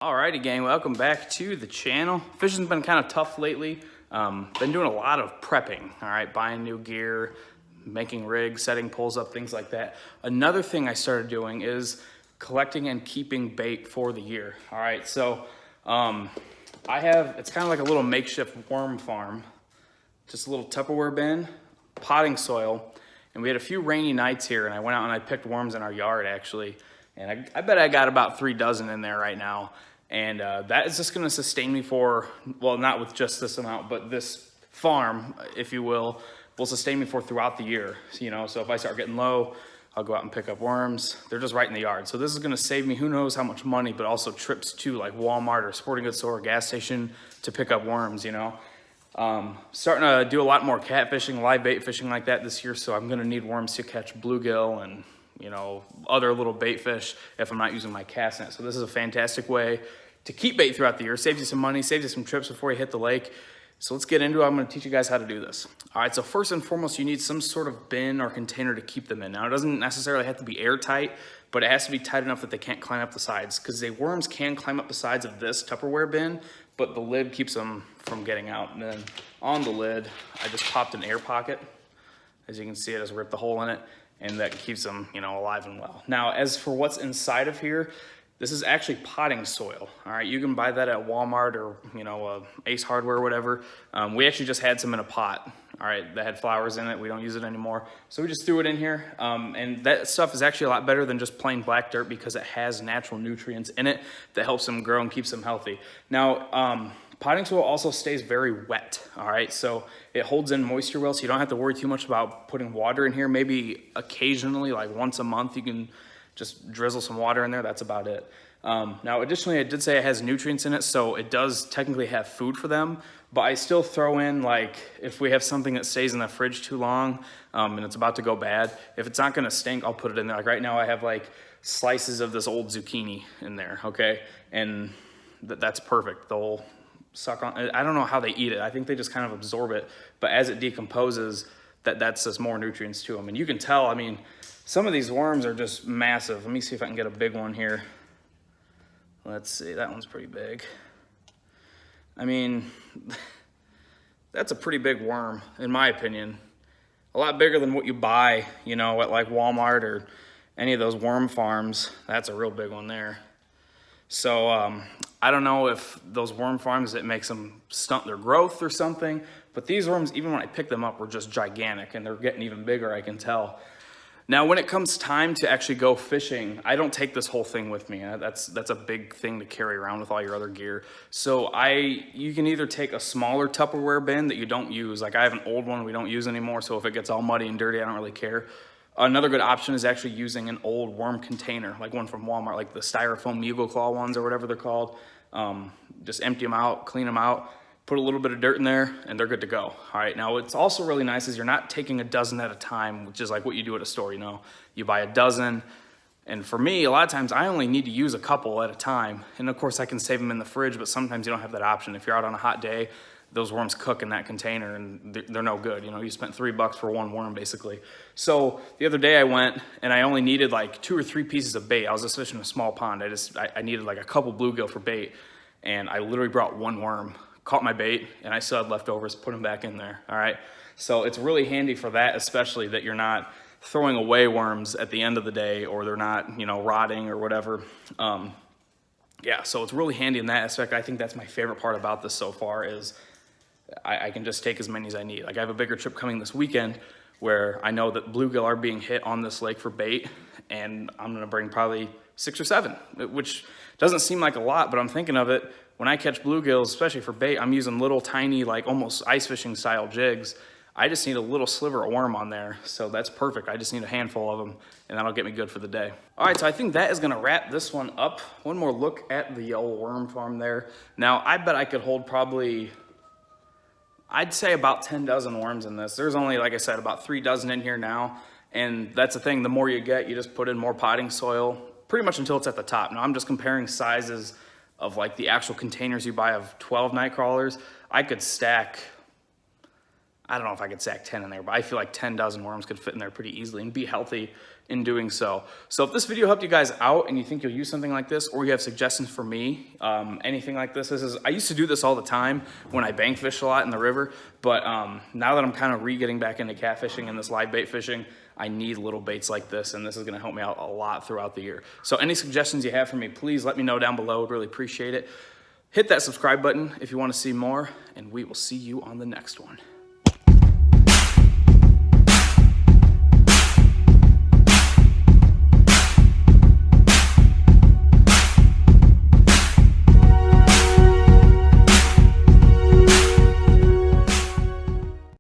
Alrighty gang, welcome back to the channel. Fishing's been kind of tough lately. Been doing a lot of prepping, all right, buying new gear, making rigs, setting poles up, things like that. Another thing I started doing is collecting and keeping bait for the year, all right? So it's kind of like a little makeshift worm farm, just a little Tupperware bin, potting soil, and we had a few rainy nights here and I went out and I picked worms in our yard actually. And I bet I got about 3 dozen in there right now. And that is just gonna sustain me for, well, not with just this amount, but this farm, if you will sustain me for throughout the year. You know, so if I start getting low, I'll go out and pick up worms. They're just right in the yard. So this is gonna save me who knows how much money, but also trips to like Walmart or sporting goods store or gas station to pick up worms, you know. Starting to do a lot more catfishing, live bait fishing like that this year. So I'm gonna need worms to catch bluegill and, you know, other little bait fish if I'm not using my cast net. So this is a fantastic way to keep bait throughout the year. Saves you some money, saves you some trips before you hit the lake. So let's get into it. I'm gonna teach you guys how to do this. All right, so first and foremost, you need some sort of bin or container to keep them in. Now, it doesn't necessarily have to be airtight, but it has to be tight enough that they can't climb up the sides, because the worms can climb up the sides of this Tupperware bin, but the lid keeps them from getting out. And then on the lid, I just popped an air pocket. As you can see, it has ripped the hole in it, and that keeps them, you know, alive and well. Now, as for what's inside of here, this is actually potting soil. All right, you can buy that at Walmart or, you know, Ace Hardware or whatever. We actually just had some in a pot, all right, that had flowers in it. We don't use it anymore. So we just threw it in here. And that stuff is actually a lot better than just plain black dirt because it has natural nutrients in it that helps them grow and keeps them healthy. Now, potting soil also stays very wet, all right? So it holds in moisture well, so you don't have to worry too much about putting water in here. Maybe occasionally, like once a month, you can just drizzle some water in there. That's about it. Now, additionally, I did say it has nutrients in it, so it does technically have food for them, but I still throw in, like, if we have something that stays in the fridge too long and it's about to go bad, if it's not gonna stink, I'll put it in there. Like right now, I have like slices of this old zucchini in there, okay? And that's perfect. They'll suck on. I don't know how they eat it. I think they just kind of absorb it, but as it decomposes, that's just more nutrients to them. And you can tell, I mean, some of these worms are just massive. Let me see if I can get a big one here. Let's see, that one's pretty big. I mean, that's a pretty big worm, in my opinion. A lot bigger than what you buy, you know, at like Walmart or any of those worm farms. That's a real big one there. So I don't know if those worm farms, it makes them stunt their growth or something, but these worms, even when I pick them up, were just gigantic, and they're getting even bigger, I can tell. Now, when it comes time to actually go fishing, I don't take this whole thing with me. That's a big thing to carry around with all your other gear. So you can either take a smaller Tupperware bin that you don't use. Like I have an old one we don't use anymore, so if it gets all muddy and dirty, I don't really care. Another good option is actually using an old worm container, like one from Walmart, like the styrofoam Eagle Claw ones or whatever they're called. Just empty them out, clean them out, put a little bit of dirt in there, and they're good to go. All right, now what's also really nice is you're not taking a dozen at a time, which is like what you do at a store, you know. You buy a dozen, and for me, a lot of times I only need to use a couple at a time. And of course I can save them in the fridge, but sometimes you don't have that option. If you're out on a hot day, those worms cook in that container and they're no good. You know, you spent $3 for one worm basically. So the other day I went and I only needed like 2 or 3 pieces of bait. I was just fishing a small pond. I needed like a couple bluegill for bait, and I literally brought one worm, caught my bait, and I still had leftovers, put them back in there, all right? So it's really handy for that, especially that you're not throwing away worms at the end of the day, or they're not, you know, rotting or whatever. Yeah, so it's really handy in that aspect. I think that's my favorite part about this so far is I can just take as many as I need. Like I have a bigger trip coming this weekend where I know that bluegill are being hit on this lake for bait, and I'm gonna bring probably 6 or 7, which doesn't seem like a lot, but I'm thinking of it, when I catch bluegills, especially for bait, I'm using little tiny, like almost ice fishing style jigs. I just need a little sliver of worm on there, so that's perfect. I just need a handful of them, and that'll get me good for the day. All right, so I think that is gonna wrap this one up. One more look at the old worm farm there. Now, I bet I could hold probably, I'd say about 10 dozen worms in this. There's only, like I said, about 3 dozen in here now, and that's the thing, the more you get, you just put in more potting soil, pretty much until it's at the top. Now, I'm just comparing sizes of like the actual containers you buy of 12 night crawlers. I could stack, I don't know if I could sack 10 in there, but I feel like 10 dozen worms could fit in there pretty easily and be healthy in doing so. So if this video helped you guys out and you think you'll use something like this, or you have suggestions for me, anything like this, I used to do this all the time when I bank fish a lot in the river, but now that I'm kind of getting back into catfishing and this live bait fishing, I need little baits like this, and this is gonna help me out a lot throughout the year. So any suggestions you have for me, please let me know down below. I'd really appreciate it. Hit that subscribe button if you wanna see more, and we will see you on the next one.